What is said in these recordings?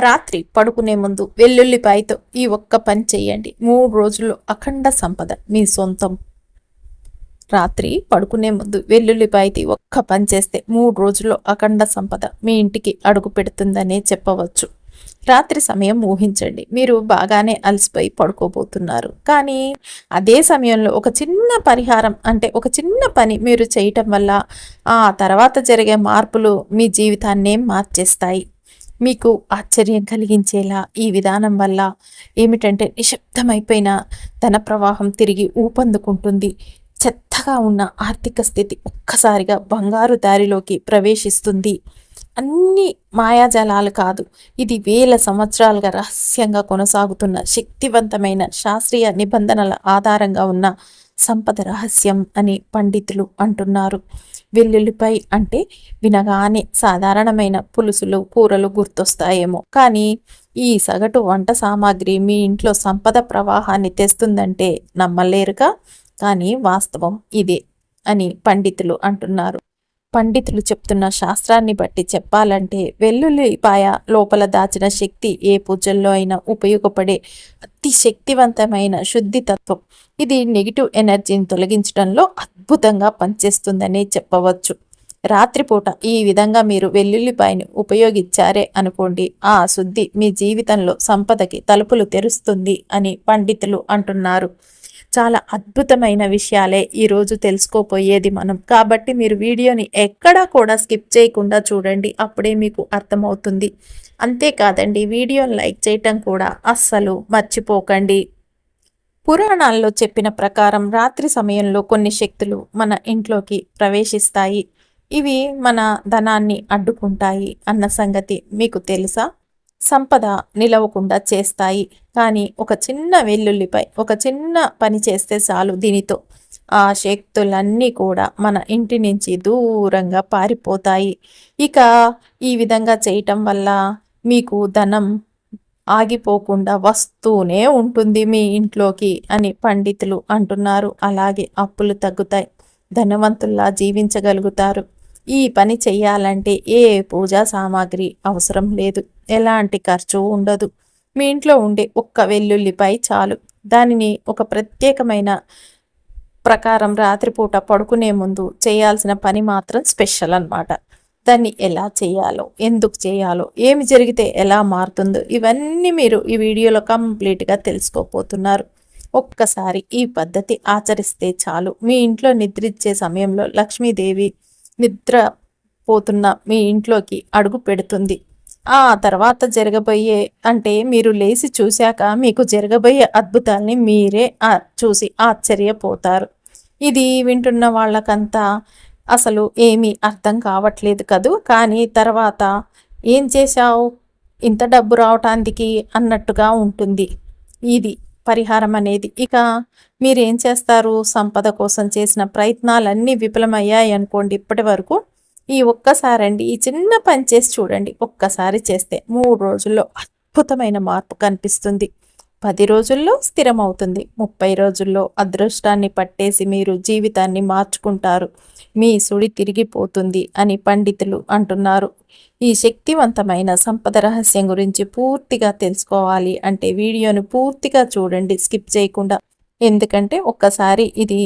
రాత్రి పడుకునే ముందు వెల్లుల్లిపాయతో ఈ ఒక్క పని చేయండి. 3 రోజుల్లో అఖండ సంపద మీ సొంతం. రాత్రి పడుకునే ముందు వెల్లుల్లిపాయతో ఒక్క పని చేస్తే 3 రోజుల్లో అఖండ సంపద మీ ఇంటికి అడుగు పెడుతుందనే చెప్పవచ్చు. రాత్రి సమయం ఊహించండి. మీరు బాగానే అలసిపోయి పడుకోబోతున్నారు. కానీ అదే సమయంలో ఒక చిన్న పరిహారం అంటే ఒక చిన్న పని మీరు చేయటం వల్ల ఆ తర్వాత జరిగే మార్పులు మీ జీవితాన్నే మార్చేస్తాయి. మీకు ఆశ్చర్యం కలిగించేలా ఈ విధానం వల్ల ఏమిటంటే నిశ్శబ్దమైపోయిన ధన ప్రవాహం తిరిగి ఊపందుకుంటుంది. చెత్తగా ఉన్న ఆర్థిక స్థితి ఒక్కసారిగా బంగారు దారిలోకి ప్రవేశిస్తుంది. అన్ని మాయాజాలాలు కాదు, ఇది వేల సంవత్సరాలుగా రహస్యంగా కొనసాగుతున్న శక్తివంతమైన శాస్త్రీయ నిబంధనల ఆధారంగా ఉన్న సంపద రహస్యం అని పండితులు అంటున్నారు. వెల్లుల్లిపై అంటే వినగానే సాధారణమైన పులుసులు కూరలు గుర్తొస్తాయేమో, కానీ ఈ సగటు వంట సామాగ్రి మీ ఇంట్లో సంపద ప్రవాహాన్ని తెస్తుందంటే నమ్మలేరుగా. కానీ వాస్తవం ఇదే అని పండితులు అంటున్నారు. పండితులు చెప్తున్న శాస్త్రాన్ని బట్టి చెప్పాలంటే వెల్లుల్లిపాయ లోపల దాచిన శక్తి ఏ పూజల్లో అయినా ఉపయోగపడే అతి శక్తివంతమైన శుద్ధి తత్వం. ఇది నెగిటివ్ ఎనర్జీని తొలగించడంలో అద్భుతంగా పనిచేస్తుందని చెప్పవచ్చు. రాత్రిపూట ఈ విధంగా మీరు వెల్లుల్లిపాయని ఉపయోగించారే అనుకోండి, ఆ శుద్ధి మీ జీవితంలో సంపదకి తలుపులు తెరుస్తుంది అని పండితులు అంటున్నారు. చాలా అద్భుతమైన విషయాలే ఈరోజు తెలుసుకోపోయేది మనం. కాబట్టి మీరు వీడియోని ఎక్కడా కూడా స్కిప్ చేయకుండా చూడండి, అప్పుడే మీకు అర్థమవుతుంది. అంతేకాదండి, వీడియోని లైక్ చేయటం కూడా అస్సలు మర్చిపోకండి. పురాణాల్లో చెప్పిన ప్రకారం రాత్రి సమయంలో కొన్ని శక్తులు మన ఇంట్లోకి ప్రవేశిస్తాయి. ఇవి మన ధనాన్ని అడ్డుకుంటాయి అన్న సంగతి మీకు తెలుసా? సంపద నిలవకుండా చేస్తాయి. కానీ ఒక చిన్న వెల్లుల్లిపై ఒక చిన్న పని చేస్తే చాలు, దీనితో ఆ శక్తులన్నీ కూడా మన ఇంటి నుంచి దూరంగా పారిపోతాయి. ఇక ఈ విధంగా చేయటం వల్ల మీకు ధనం ఆగిపోకుండా వస్తూనే ఉంటుంది మీ ఇంట్లోకి అని పండితులు అంటున్నారు. అలాగే అప్పులు తగ్గుతాయి, ధనవంతుల్లా జీవించగలుగుతారు. ఈ పని చెయ్యాలంటే ఏ పూజా సామాగ్రి అవసరం లేదు, ఎలాంటి ఖర్చు ఉండదు. మీ ఇంట్లో ఉండే ఒక్క వెల్లుల్లిపై చాలు. దానిని ఒక ప్రత్యేకమైన ప్రకారం రాత్రిపూట పడుకునే ముందు చేయాల్సిన పని మాత్రం స్పెషల్ అన్నమాట. దాన్ని ఎలా చేయాలో, ఎందుకు చేయాలో, ఏమి జరిగితే ఎలా మారుతుందో ఇవన్నీ మీరు ఈ వీడియోలో కంప్లీట్గా తెలుసుకోపోతున్నారు. ఒక్కసారి ఈ పద్ధతి ఆచరిస్తే చాలు, మీ ఇంట్లో నిద్రించే సమయంలో లక్ష్మీదేవి నిద్రపోతున్న మీ ఇంట్లోకి అడుగు పెడుతుంది. ఆ తర్వాత జరగబోయే అంటే మీరు లేచి చూశాక మీకు జరగబోయే అద్భుతాల్ని మీరే చూసి ఆశ్చర్యపోతారు. ఇది వింటున్న వాళ్ళకంతా అసలు ఏమీ అర్థం కావట్లేదు కదూ. కానీ తర్వాత ఏం చేశావు ఇంత డబ్బు రావటానికి అన్నట్టుగా ఉంటుంది ఇది పరిహారం అనేది. ఇక మీరేం చేస్తారు? సంపద కోసం చేసిన ప్రయత్నాలన్నీ విఫలమయ్యాయి అనుకోండి ఇప్పటి వరకు, ఈ ఒక్కసారండి ఈ చిన్న పని చేసి చూడండి. ఒక్కసారి చేస్తే 3 రోజుల్లో అద్భుతమైన మార్పు కనిపిస్తుంది. 10 రోజుల్లో స్థిరమవుతుంది. 30 రోజుల్లో అదృష్టాన్ని పట్టేసి మీరు జీవితాన్ని మార్చుకుంటారు. మీ సుడి తిరిగిపోతుంది అని పండితులు అంటున్నారు. ఈ శక్తివంతమైన సంపద రహస్యం గురించి పూర్తిగా తెలుసుకోవాలి అంటే వీడియోను పూర్తిగా చూడండి, స్కిప్ చేయకుండా. ఎందుకంటే ఒక్కసారి ఇది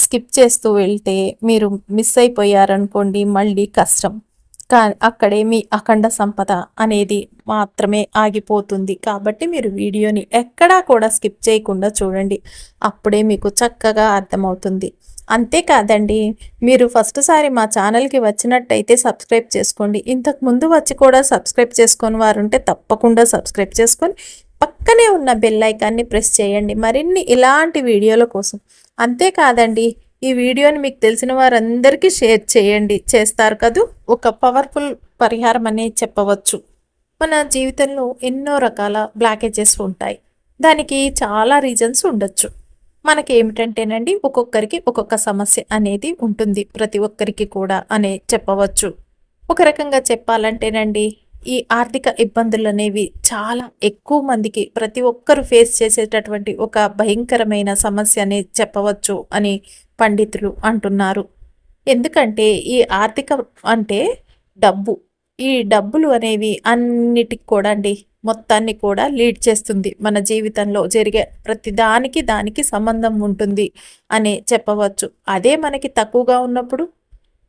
స్కిప్ చేస్తూ వెళ్తే మీరు మిస్ అయిపోయారనుకోండి, మళ్ళీ కష్టం. అక్కడే మీ అఖండ సంపద అనేది మాత్రమే ఆగిపోతుంది. కాబట్టి మీరు వీడియోని ఎక్కడా కూడా స్కిప్ చేయకుండా చూడండి, అప్పుడే మీకు చక్కగా అర్థమవుతుంది. అంతేకాదండి, మీరు ఫస్ట్ సారి మా ఛానల్కి వచ్చినట్టయితే సబ్స్క్రైబ్ చేసుకోండి. ఇంతకు ముందు వచ్చి కూడా సబ్స్క్రైబ్ చేసుకొని వారు ఉంటే తప్పకుండా సబ్స్క్రైబ్ చేసుకొని పక్కనే ఉన్న బెల్ ఐకాన్ని ప్రెస్ చేయండి మరిన్ని ఇలాంటి వీడియోల కోసం. అంతేకాదండి, ఈ వీడియోని మీకు తెలిసిన వారందరికీ షేర్ చేయండి. చేస్తారు కదూ. ఒక పవర్ఫుల్ పరిహారం అనే చెప్పవచ్చు. మన జీవితంలో ఎన్నో రకాల బ్లాకేజెస్ ఉంటాయి. దానికి చాలా రీజన్స్ ఉండొచ్చు. మనకి ఏమిటంటేనండి, ఒక్కొక్కరికి ఒక్కొక్క సమస్య అనేది ఉంటుంది, ప్రతి ఒక్కరికి కూడా అనే చెప్పవచ్చు. ఒక రకంగా చెప్పాలంటేనండి, ఈ ఆర్థిక ఇబ్బందులు అనేవి చాలా ఎక్కువ మందికి ప్రతి ఒక్కరు ఫేస్ చేసేటటువంటి ఒక భయంకరమైన సమస్య అనే చెప్పవచ్చు అని పండితులు అంటున్నారు. ఎందుకంటే ఈ ఆర్థిక అంటే డబ్బు, ఈ డబ్బులు అనేవి అన్నిటికి కూడా అండి మొత్తాన్ని కూడా లీడ్ చేస్తుంది. మన జీవితంలో జరిగే ప్రతి దానికి సంబంధం ఉంటుంది అని చెప్పవచ్చు. అదే మనకి తక్కువగా ఉన్నప్పుడు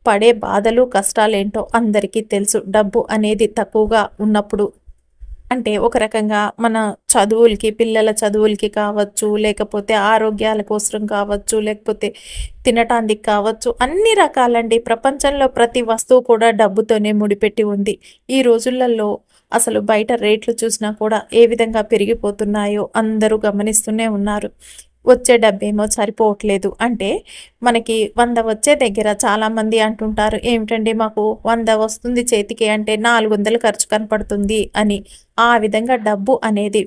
పడే బాధలు కష్టాలేంటో అందరికీ తెలుసు. డబ్బు అనేది తక్కువగా ఉన్నప్పుడు అంటే ఒక రకంగా మన చదువులకి, పిల్లల చదువులకి కావచ్చు, లేకపోతే ఆరోగ్యాల కోసం కావచ్చు, లేకపోతే తినటానికి కావచ్చు, అన్ని రకాలండి. ప్రపంచంలో ప్రతి వస్తువు కూడా డబ్బుతోనే ముడిపెట్టి ఉంది. ఈ రోజులలో అసలు బయట రేట్లు చూసినా కూడా ఏ విధంగా పెరిగిపోతున్నాయో అందరూ గమనిస్తూనే ఉన్నారు. వచ్చే డబ్బేమో సరిపోవట్లేదు. అంటే మనకి 100 వచ్చే దగ్గర చాలామంది అంటుంటారు, ఏమిటండి మాకు 100 వస్తుంది చేతికి అంటే 400 ఖర్చు కనపడుతుంది అని. ఆ విధంగా డబ్బు అనేది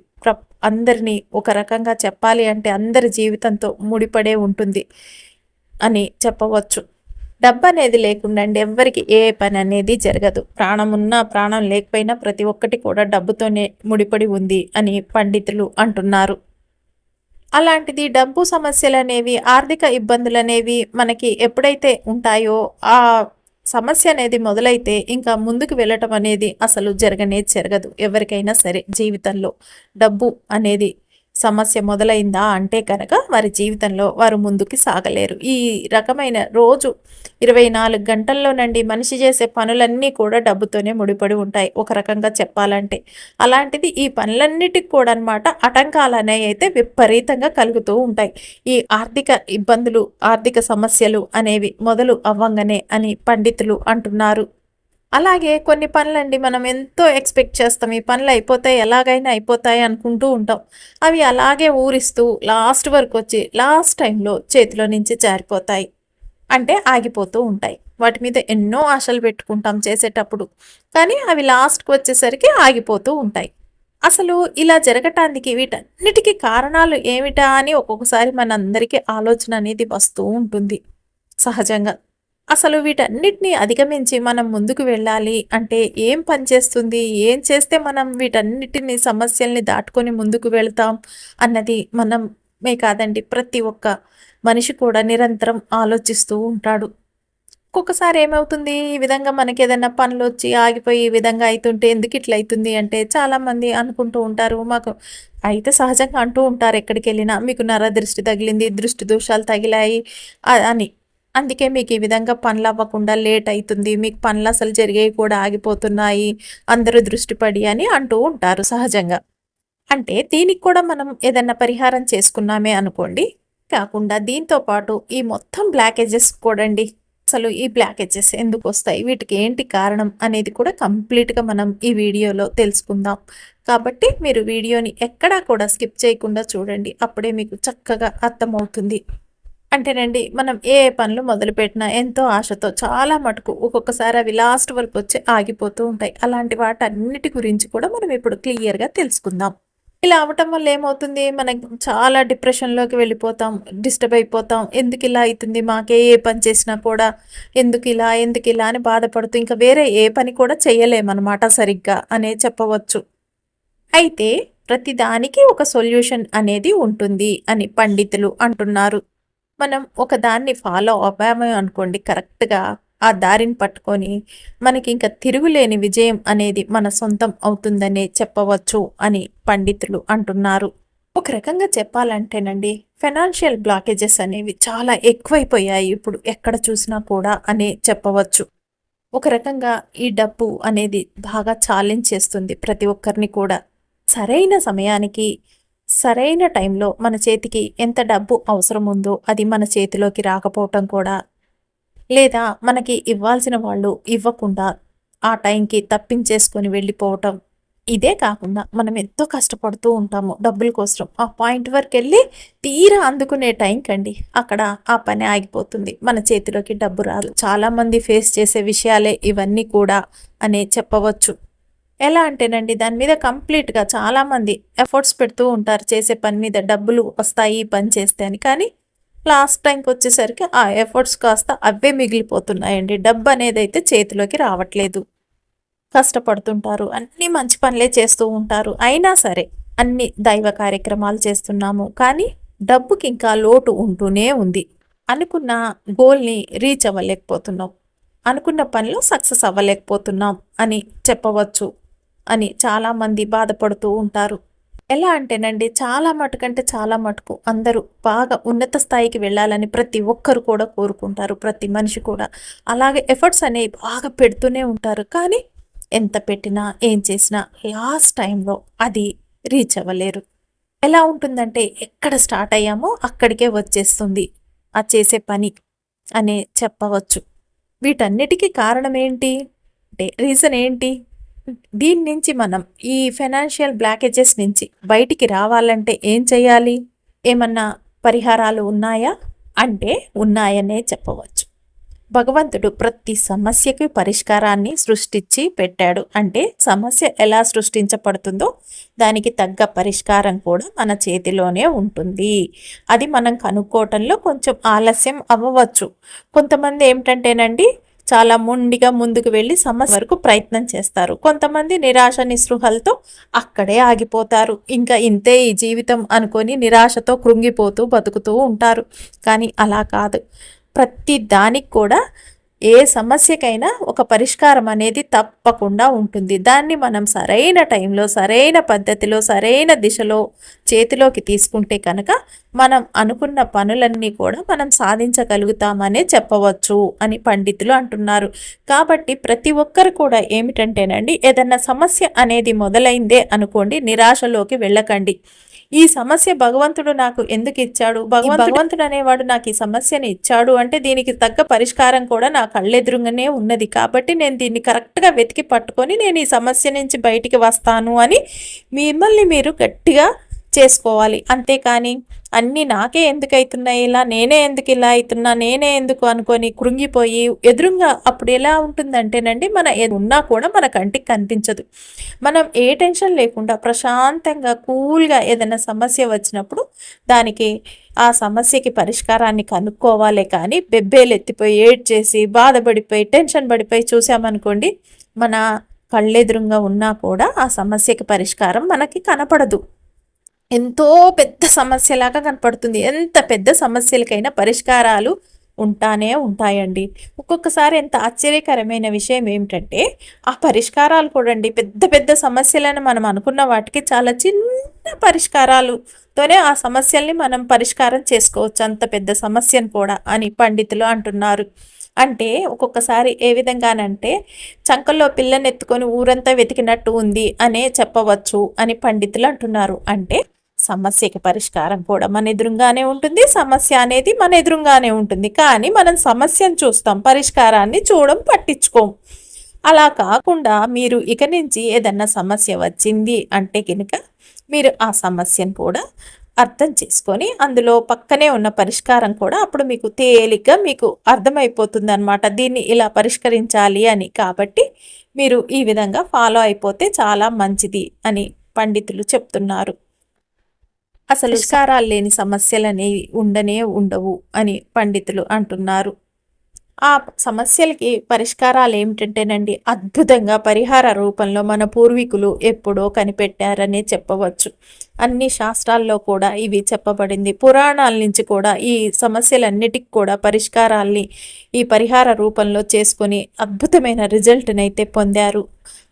అందరినీ ఒక రకంగా చెప్పాలి అంటే అందరి జీవితంతో ముడిపడే ఉంటుంది అని చెప్పవచ్చు. డబ్బు అనేది లేకుండా అండి ఎవ్వరికి ఏ పని అనేది జరగదు. ప్రాణం ఉన్నా ప్రాణం లేకపోయినా ప్రతి ఒక్కటి కూడా డబ్బుతోనే ముడిపడి ఉంది అని పండితులు అంటున్నారు. అలాంటిది డబ్బు సమస్యలనేవి, ఆర్థిక ఇబ్బందులనేవి మనకి ఎప్పుడైతే ఉంటాయో, ఆ సమస్య అనేది మొదలైతే ఇంకా ముందుకు వెళ్ళటం అనేది అసలు జరగదు. ఎవరికైనా సరే జీవితంలో డబ్బు అనేది సమస్య మొదలైందా అంటే కనుక వారి జీవితంలో వారు ముందుకు సాగలేరు. ఈ రకమైన రోజు 24 గంటల్లోనండి మనిషి చేసే పనులన్నీ కూడా డబ్బుతోనే ముడిపడి ఉంటాయి ఒక రకంగా చెప్పాలంటే. అలాంటిది ఈ పనులన్నిటికి కూడా అనమాట ఆటంకాలు అనేవి అయితే విపరీతంగా కలుగుతూ ఉంటాయి. ఈ ఆర్థిక ఇబ్బందులు, ఆర్థిక సమస్యలు అనేవి మొదలు అవ్వంగానే అని పండితులు అంటున్నారు. అలాగే కొన్ని పనులండి మనం ఎంతో ఎక్స్పెక్ట్ చేస్తాం. ఈ పనులు అయిపోతాయి, ఎలాగైనా అయిపోతాయి అనుకుంటూ ఉంటాం. అవి అలాగే ఊరిస్తూ లాస్ట్ వరకు వచ్చి లాస్ట్ టైంలో చేతిలో నుంచి జారిపోతాయి. అంటే ఆగిపోతూ ఉంటాయి. వాటి మీద ఎన్నో ఆశలు పెట్టుకుంటాం చేసేటప్పుడు. కానీ అవి లాస్ట్‌కి వచ్చేసరికి ఆగిపోతూ ఉంటాయి. అసలు ఇలా జరగటానికి వీటన్నిటికీ కారణాలు ఏమిటా అని ఒక్కొక్కసారి మనందరికీ ఆలోచన అనేది వస్తూ ఉంటుంది సహజంగా. అసలు వీటన్నిటిని అధిగమించి మనం ముందుకు వెళ్ళాలి అంటే ఏం పని చేస్తుంది? ఏం చేస్తే మనం వీటన్నిటిని సమస్యల్ని దాటుకొని ముందుకు వెళ్తాం అన్నది మనమే కాదండి, ప్రతి ఒక్క మనిషి కూడా నిరంతరం ఆలోచిస్తూ ఉంటాడు. ఒక్కొక్కసారి ఏమవుతుంది, ఈ విధంగా మనకేదైనా పనులొచ్చి ఆగిపోయి ఈ విధంగా అయితుంటే ఎందుకు ఇట్లా అయితుంది అంటే చాలామంది అనుకుంటూ ఉంటారు. మాకు అయితే సహజంగా అంటూ ఉంటారు ఎక్కడికెళ్ళినా, మీకు నరదృష్టి తగిలింది, దృష్టి దోషాలు తగిలాయి అని. అందుకే మీకు ఈ విధంగా పనులవ్వకుండా లేట్ అయితుంది. మీకు పనులసలు జరిగేవి కూడా ఆగిపోతున్నాయి. అందరూ దృష్టి పడి అని అంటూ ఉంటారు సహజంగా. అంటే దీనికి కూడా మనం ఏదన్నా పరిహారం చేసుకున్నామే అనుకోండి. కాకుండా దీంతో పాటు ఈ మొత్తం బ్లాకేజెస్ కూడా అండి. అసలు ఈ బ్లాకేజెస్ ఎందుకొస్తాయి? వీటికి ఏంటి కారణం అనేది కూడా కంప్లీట్‌గా మనం ఈ వీడియోలో తెలుసుకుందాం. కాబట్టి మీరు వీడియోని ఎక్కడా కూడా స్కిప్ చేయకుండా చూడండి. అప్పుడే మీకు చక్కగా అర్థమవుతుంది. అంటేనండి మనం ఏ పనులు మొదలుపెట్టినా ఎంతో ఆశతో చాలా మటుకు ఒక్కొక్కసారి అవి లాస్ట్ వరకు వచ్చి ఆగిపోతూ ఉంటాయి. అలాంటి వాటన్నిటి గురించి కూడా మనం ఇప్పుడు క్లియర్‌గా తెలుసుకుందాం. ఇలా అవ్వటం వల్ల ఏమవుతుంది, మనం చాలా డిప్రెషన్‌లోకి వెళ్ళిపోతాం, డిస్టర్బ్ అయిపోతాం. ఎందుకిలా అయితుంది మాకే, ఏ పని చేసినా కూడా ఎందుకిలా అని బాధపడుతూ ఇంకా వేరే ఏ పని కూడా చేయలేమనమాట సరిగ్గా అనే చెప్పవచ్చు. అయితే ప్రతిదానికి ఒక సొల్యూషన్ అనేది ఉంటుంది అని పండితులు అంటున్నారు. మనం ఒక దాన్ని ఫాలో అవ్వాము అనుకోండి కరెక్ట్‌గా, ఆ దారిని పట్టుకొని మనకింక తిరుగులేని విజయం అనేది మన సొంతం అవుతుందనే చెప్పవచ్చు అని పండితులు అంటున్నారు. ఒక రకంగా చెప్పాలంటేనండి ఫైనాన్షియల్ బ్లాకేజెస్ అనేవి చాలా ఎక్కువైపోయాయి ఇప్పుడు ఎక్కడ చూసినా కూడా అనే చెప్పవచ్చు. ఒక రకంగా ఈ డబ్బు అనేది బాగా ఛాలెంజ్ చేస్తుంది ప్రతి ఒక్కరిని కూడా. సరైన సమయానికి సరైన టైంలో మన చేతికి ఎంత డబ్బు అవసరం ఉందో అది మన చేతిలోకి రాకపోవటం కూడా, లేదా మనకి ఇవ్వాల్సిన వాళ్ళు ఇవ్వకుండా ఆ టైంకి తప్పించేసుకొని వెళ్ళిపోవటం. ఇదే కాకుండా మనం ఎంతో కష్టపడుతూ ఉంటాము డబ్బుల కోసం. ఆ పాయింట్ వరకెళ్ళి తీరా అందుకునే టైంకండి అక్కడ ఆ పని ఆగిపోతుంది. మన చేతిలోకి డబ్బు రాదు. చాలామంది ఫేస్ చేసే విషయాలే ఇవన్నీ కూడా అనే చెప్పవచ్చు. ఎలా అంటేనండి దాని మీద కంప్లీట్‌గా చాలామంది ఎఫర్ట్స్ పెడుతూ ఉంటారు చేసే పని మీద. డబ్బులు వస్తాయి ఈ పని చేస్తే అని. కానీ లాస్ట్ టైంకొచ్చేసరికి ఆ ఎఫర్ట్స్ కాస్త అవే మిగిలిపోతున్నాయండి. డబ్బనేదైతే చేతిలోకి రావట్లేదు. కష్టపడుతుంటారు. అన్నీ మంచి పనులే చేస్తూ ఉంటారు. అయినా సరే అన్ని దైవ కార్యక్రమాలు చేస్తున్నాము. కానీ డబ్బుకింకా లోటు ఉంటూనే ఉంది. అనుకున్న గోల్‌ని రీచ్ అవ్వలేకపోతున్నాం. అనుకున్న పనిలో సక్సెస్ అవ్వలేకపోతున్నాం అని చెప్పవచ్చు అని చాలామంది బాధపడుతూ ఉంటారు. ఎలా అంటేనండి, చాలా మటుకంటే చాలా మటుకు అందరూ బాగా ఉన్నత స్థాయికి వెళ్ళాలని ప్రతి ఒక్కరు కూడా కోరుకుంటారు. ప్రతి మనిషి కూడా అలాగే ఎఫర్ట్స్ అనేవి బాగా పెడుతూనే ఉంటారు. కానీ ఎంత పెట్టినా ఏం చేసినా లాస్ట్ టైంలో అది రీచ్ అవ్వలేరు. ఎలా ఉంటుందంటే, ఎక్కడ స్టార్ట్ అయ్యామో అక్కడికే వచ్చేస్తుంది ఆ చేసే పని అనే చెప్పవచ్చు. వీటన్నిటికీ కారణం ఏంటి అంటే, రీజన్ ఏంటి? దీని నుంచి మనం ఈ ఫైనాన్షియల్ బ్లాకేజెస్ నుంచి బయటికి రావాలంటే ఏం చేయాలి? ఏమన్నా పరిహారాలు ఉన్నాయా అంటే ఉన్నాయనే చెప్పవచ్చు. భగవంతుడు ప్రతి సమస్యకి పరిష్కారాన్ని సృష్టించి పెట్టాడు. అంటే సమస్య ఎలా సృష్టించబడుతుందో దానికి తగ్గ పరిష్కారం కూడా మన చేతిలోనే ఉంటుంది. అది మనం కనుక్కోవటంలో కొంచెం ఆలస్యం అవ్వవచ్చు. కొంతమంది ఏమిటంటేనండి, చాలా మొండిగా ముందుకు వెళ్ళి సమస్య వరకు ప్రయత్నం చేస్తారు. కొంతమంది నిరాశ నిస్పృహలతో అక్కడే ఆగిపోతారు. ఇంకా ఇంతే ఈ జీవితం అనుకొని నిరాశతో కృంగిపోతూ బతుకుతూ ఉంటారు. కానీ అలా కాదు. ప్రతి దానికి కూడా ఏ సమస్యకైనా ఒక పరిష్కారం అనేది తప్పకుండా ఉంటుంది. దాన్ని మనం సరైన టైంలో, సరైన పద్ధతిలో, సరైన దిశలో చేతిలోకి తీసుకుంటే కనుక మనం అనుకున్న పనులన్నీ కూడా మనం సాధించగలుగుతామనే చెప్పవచ్చు అని పండితులు అంటున్నారు. కాబట్టి ప్రతి ఒక్కరు కూడా ఏమిటంటేనండి, ఏదన్నా సమస్య అనేది మొదలైందే అనుకోండి, నిరాశలోకి వెళ్ళకండి. ఈ సమస్య భగవంతుడు నాకు ఎందుకు ఇచ్చాడు, భగవంతుడు అనేవాడు నాకు ఈ సమస్యని ఇచ్చాడు అంటే దీనికి తగ్గ పరిష్కారం కూడా నా కళ్ళెదురుగానే ఉన్నది. కాబట్టి నేను దీన్ని కరెక్ట్గా వెతికి పట్టుకొని నేను ఈ సమస్య నుంచి బయటికి వస్తాను అని మిమ్మల్ని మీరు గట్టిగా చేసుకోవాలి. అంతేకాని అన్నీ నాకే ఎందుకు అవుతున్నాయి ఇలా, నేనే ఎందుకు ఇలా అవుతున్నా, నేనే ఎందుకు అనుకొని కృంగిపోయి ఎదురుగా అప్పుడు ఎలా ఉంటుందంటేనండి, మన ఉన్నా కూడా మన కంటికి కనిపించదు. మనం ఏ టెన్షన్ లేకుండా ప్రశాంతంగా కూల్గా ఏదైనా సమస్య వచ్చినప్పుడు దానికి ఆ సమస్యకి పరిష్కారాన్ని కనుక్కోవాలి. కానీ బెబ్బేలు ఎత్తిపోయి ఏడ్ చేసి బాధపడిపోయి టెన్షన్ పడిపోయి చూసామనుకోండి, మన కళ్ళెదురుగా ఉన్నా కూడా ఆ సమస్యకి పరిష్కారం మనకి కనపడదు. ఎంతో పెద్ద సమస్యలాగా కనపడుతుంది. ఎంత పెద్ద సమస్యలకైనా పరిష్కారాలు ఉంటానే ఉంటాయండి. ఒక్కొక్కసారి ఎంత ఆశ్చర్యకరమైన విషయం ఏమిటంటే, ఆ పరిష్కారాలు కూడా అండి పెద్ద పెద్ద సమస్యలను మనం అనుకున్న వాటికి చాలా చిన్న పరిష్కారాలుతోనే ఆ సమస్యల్ని మనం పరిష్కారం చేసుకోవచ్చు, అంత పెద్ద సమస్యను కూడా అని పండితులు అంటున్నారు. అంటే ఒక్కొక్కసారి ఏ విధంగానంటే, చంకల్లో పిల్లనెత్తుకొని ఊరంతా వెతికినట్టు ఉంది అనే చెప్పవచ్చు అని పండితులు అంటున్నారు. అంటే సమస్యకి పరిష్కారం కూడా మన ఎదురుగానే ఉంటుంది, సమస్య అనేది మన ఎదురుగానే ఉంటుంది. కానీ మనం సమస్యను చూస్తాం, పరిష్కారాన్ని పట్టించుకోం. అలా కాకుండా మీరు ఇక నుంచి ఏదన్నా సమస్య వచ్చింది అంటే కనుక మీరు ఆ సమస్యను కూడా అర్థం చేసుకొని అందులో పక్కనే ఉన్న పరిష్కారం కూడా అప్పుడు మీకు తేలిగ్గా మీకు అర్థమైపోతుంది అనమాట, దీన్ని ఇలా పరిష్కరించాలి అని. కాబట్టి మీరు ఈ విధంగా ఫాలో అయిపోతే చాలా మంచిది అని పండితులు చెప్తున్నారు. అసలు పరిష్కారాలు లేని సమస్యలు అనేవి ఉండవు అని పండితులు అంటున్నారు. ఆ సమస్యలకి పరిష్కారాలు ఏమిటంటేనండి, అద్భుతంగా పరిహార రూపంలో మన పూర్వీకులు ఎప్పుడో కనిపెట్టారనే చెప్పవచ్చు. అన్ని శాస్త్రాల్లో కూడా ఇవి చెప్పబడింది. పురాణాల నుంచి కూడా ఈ సమస్యలన్నిటికి కూడా పరిష్కారాల్ని ఈ పరిహార రూపంలో చేసుకొని అద్భుతమైన రిజల్ట్ని అయితే పొందారు.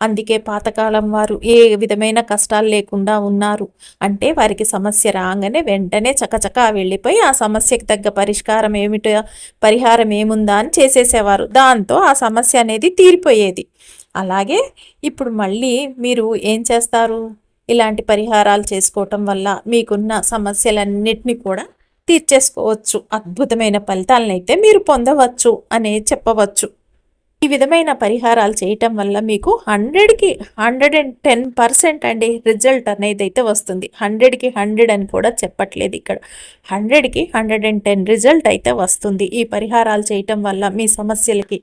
అందుకే పాతకాలం వారు ఏ విధమైన కష్టాలు లేకుండా ఉన్నారు. అంటే వారికి సమస్య రాగానే వెంటనే చకచకా వెళ్ళిపోయి ఆ సమస్యకి తగ్గ పరిహారం ఏముందా అని చేసేసేవారు. దాంతో ఆ సమస్య అనేది తీరిపోయేది. అలాగే ఇప్పుడు మళ్ళీ మీరు ఏం చేస్తారు, ఇలాంటి పరిహారాలు చేసుకోవటం వల్ల మీకున్న సమస్యలన్నిటినీ కూడా తీర్చేసుకోవచ్చు, అద్భుతమైన ఫలితాలను అయితే మీరు పొందవచ్చు అనే చెప్పవచ్చు. ఈ విధమైన పరిహారాలు చేయటం వల్ల మీకు 100కి 110% అండి రిజల్ట్ అనేది అయితే వస్తుంది. 100కి 100 అని కూడా చెప్పట్లేదు ఇక్కడ, 100కి 110 రిజల్ట్ అయితే వస్తుంది ఈ పరిహారాలు చేయటం వల్ల మీ సమస్యలకి.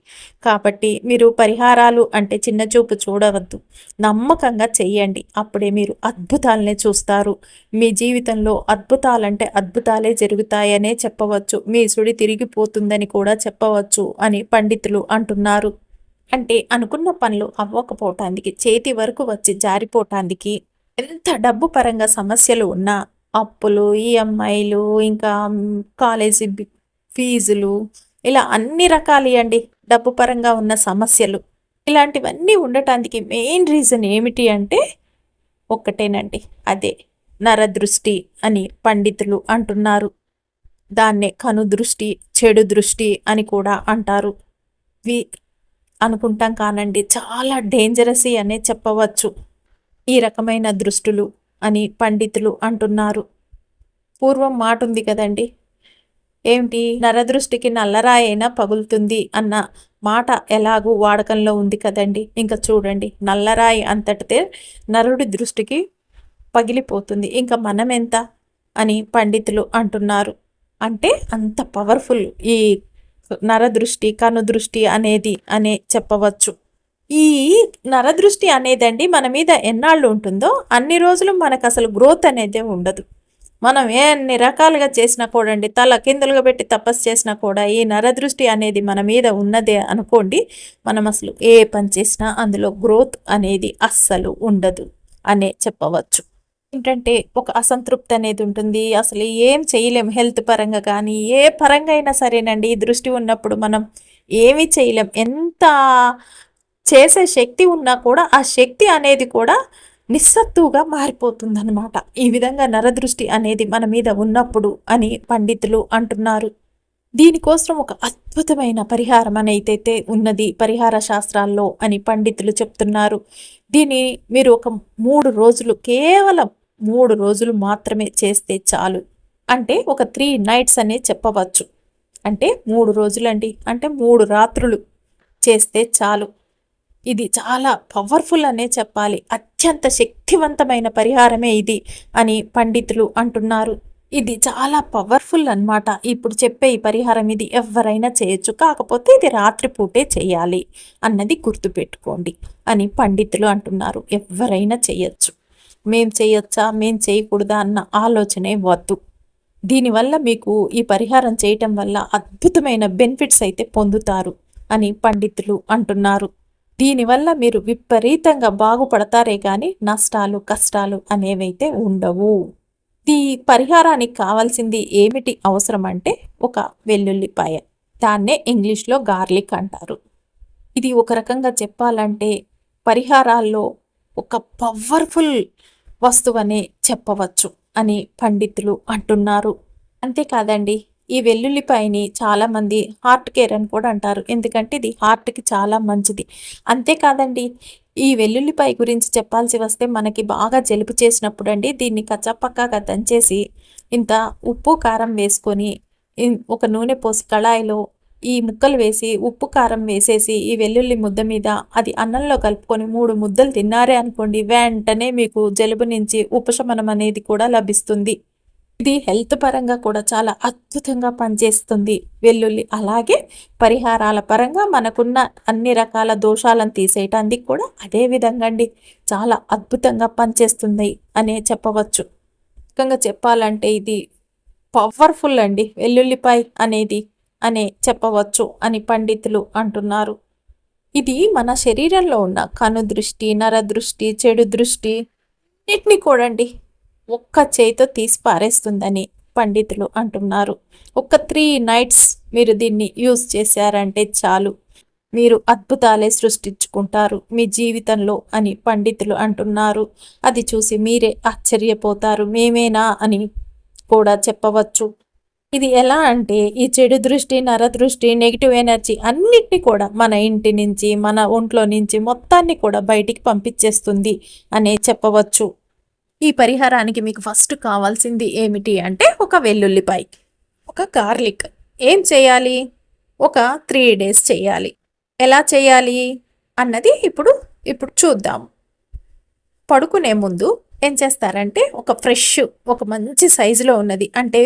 కాబట్టి మీరు పరిహారాలు అంటే చిన్న చూపు చూడవద్దు, నమ్మకంగా చెయ్యండి. అప్పుడే మీరు అద్భుతాలనే చూస్తారు. మీ జీవితంలో అద్భుతాలంటే అద్భుతాలే జరుగుతాయనే చెప్పవచ్చు, మీ సుడి తిరిగిపోతుందని కూడా చెప్పవచ్చు అని పండితులు అంటున్నారు. అంటే అనుకున్న పనులు అవ్వకపోవటానికి, చేతి వరకు వచ్చి జారిపోవటానికి, ఎంత డబ్బు పరంగా సమస్యలు ఉన్నా, అప్పులు, ఈఎంఐలు, ఇంకా కాలేజీ ఫీజులు, ఇలా అన్ని రకాలు అండి, డబ్బు పరంగా ఉన్న సమస్యలు ఇలాంటివన్నీ ఉండటానికి మెయిన్ రీజన్ ఏమిటి అంటే ఒక్కటేనండి, అదే నరదృష్టి అని పండితులు అంటున్నారు. దాన్నే కనుదృష్టి, చెడు దృష్టి అని కూడా అంటారు. వి అనుకుంటాం కానండి, చాలా డేంజరసీ అనే చెప్పవచ్చు ఈ రకమైన దృష్టులు అని పండితులు అంటున్నారు. పూర్వం మాట ఉంది కదండి, ఏమిటి, నరదృష్టికి నల్లరాయి అయినా పగులుతుంది అన్న మాట ఎలాగూ వాడకంలో ఉంది కదండి. ఇంకా చూడండి, నల్లరాయి అంతటితే నరుడి దృష్టికి పగిలిపోతుంది, ఇంకా మనం ఎంత అని పండితులు అంటున్నారు. అంటే అంత పవర్ఫుల్ ఈ నరదృష్టి, కనుదృష్టి అనేది అనే చెప్పవచ్చు. ఈ నరదృష్టి అనేదండి మన మీద ఎన్నాళ్ళు ఉంటుందో అన్ని రోజులు మనకు అసలు గ్రోత్ అనేది ఉండదు. మనం ఎన్ని రకాలుగా చేసినా కూడా అండి, తల కిందలుగా పెట్టి తపస్సు చేసినా కూడా ఈ నరదృష్టి అనేది మన మీద ఉన్నదే అనుకోండి, మనం అసలు ఏ పని చేసినా అందులో గ్రోత్ అనేది అస్సలు ఉండదు అనే చెప్పవచ్చు. ఏంటంటే ఒక అసంతృప్తి అనేది ఉంటుంది, అసలు ఏం చేయలేం. హెల్త్ పరంగా కానీ ఏ పరంగా అయినా సరేనండి, ఈ దృష్టి ఉన్నప్పుడు మనం ఏమీ చేయలేం. ఎంత చేసే శక్తి ఉన్నా కూడా ఆ శక్తి అనేది కూడా నిస్సత్తుగా మారిపోతుందన్నమాట. ఈ విధంగా నరదృష్టి అనేది మన మీద ఉన్నప్పుడు అని పండితులు అంటున్నారు. దీనికోసం ఒక అద్భుతమైన పరిహారం అనేది ఉన్నది పరిహార శాస్త్రాల్లో అని పండితులు చెప్తున్నారు. దీన్ని మీరు ఒక 3 రోజులు, కేవలం 3 రోజులు మాత్రమే చేస్తే చాలు. అంటే ఒక 3 నైట్స్ అనే చెప్పవచ్చు. అంటే 3 రోజులండి, అంటే 3 రాత్రులు చేస్తే చాలు. ఇది చాలా పవర్ఫుల్ అనే చెప్పాలి. అత్యంత శక్తివంతమైన పరిహారమే ఇది అని పండితులు అంటున్నారు. ఇది చాలా పవర్ఫుల్ అన్నమాట. ఇప్పుడు చెప్పే ఈ పరిహారం ఇది ఎవరైనా చేయొచ్చు, కాకపోతే ఇది రాత్రిపూటే చేయాలి అన్నది గుర్తుపెట్టుకోండి అని పండితులు అంటున్నారు. ఎవరైనా చేయొచ్చు. మేం చేయొచ్చా, మేం చేయకూడదా అన్న ఆలోచనే వద్దు. దీనివల్ల మీకు ఈ పరిహారం చేయటం వల్ల అద్భుతమైన బెనిఫిట్స్ అయితే పొందుతారు అని పండితులు అంటున్నారు. దీనివల్ల మీరు విపరీతంగా బాగుపడతారే కానీ నష్టాలు, కష్టాలు అనేవైతే ఉండవు. ఈ పరిహారానికి కావాల్సింది ఏమిటి అవసరం అంటే ఒక వెల్లుల్లిపాయ, దాన్నే ఇంగ్లీష్లో గార్లిక్ అంటారు. ఇది ఒక రకంగా చెప్పాలంటే పరిహారాల్లో ఒక పవర్ఫుల్ వస్తువనే చెప్పవచ్చు అని పండితులు అంటున్నారు. అంతేకాదండి, ఈ వెల్లుల్లిపాయని చాలామంది హార్ట్ కేర్ అని కూడా అంటారు, ఎందుకంటే ఇది హార్ట్కి చాలా మంచిది. అంతేకాదండి, ఈ వెల్లుల్లిపాయ గురించి చెప్పాల్సి వస్తే మనకి బాగా జలుబు చేసినప్పుడు అండి, దీన్ని కచ్చపక్కగా దంచేసి ఇంత ఉప్పు కారం వేసుకొని ఒక నూనె పోసి కళాయిలో ఈ ముక్కలు వేసి ఉప్పు కారం వేసేసి ఈ వెల్లుల్లి ముద్ద మీద అది అన్నంలో కలుపుకొని 3 ముద్దలు తిన్నారే అనుకోండి, వెంటనే మీకు జలుబు నుంచి ఉపశమనం అనేది కూడా లభిస్తుంది. ఇది హెల్త్ పరంగా కూడా చాలా అద్భుతంగా పనిచేస్తుంది వెల్లుల్లి. అలాగే పరిహారాల పరంగా మనకున్న అన్ని రకాల దోషాలను తీసేయటానికి కూడా అదే విధంగా అండి చాలా అద్భుతంగా పనిచేస్తుంది అనే చెప్పవచ్చు. ముఖ్యంగా చెప్పాలంటే ఇది పవర్ఫుల్ అండి వెల్లుల్లిపాయ అనేది అనే చెప్పవచ్చు అని పండితులు అంటున్నారు. ఇది మన శరీరంలో ఉన్న కనుదృష్టి, నరదృష్టి, చెడు దృష్టి వీటిని కూడా అండి ఒక్క చేయితో తీసి పారేస్తుందని పండితులు అంటున్నారు. ఒక 3 నైట్స్ మీరు దీన్ని యూజ్ చేశారంటే చాలు, మీరు అద్భుతాలే సృష్టించుకుంటారు మీ జీవితంలో అని పండితులు అంటున్నారు. అది చూసి మీరే ఆశ్చర్యపోతారు, మేమేనా అని కూడా చెప్పవచ్చు. ఇది ఎలా అంటే ఈ చెడు దృష్టి, నరదృష్టి, నెగిటివ్ ఎనర్జీ అన్నిటినీ కూడా మన ఇంటి నుంచి, మన ఒంట్లో నుంచి మొత్తాన్ని కూడా బయటికి పంపించేస్తుంది అనే చెప్పవచ్చు. ఈ పరిహారానికి మీకు ఫస్ట్ కావాల్సింది ఏమిటి అంటే ఒక వెల్లుల్లిపాయ, ఒక గార్లిక్. ఏం చేయాలి, ఒక 3 డేస్ చేయాలి. ఎలా చేయాలి అన్నది ఇప్పుడు చూద్దాం. పడుకునే ముందు ఏం చేస్తారంటే ఒక మంచి సైజులో ఉన్నది, అంటే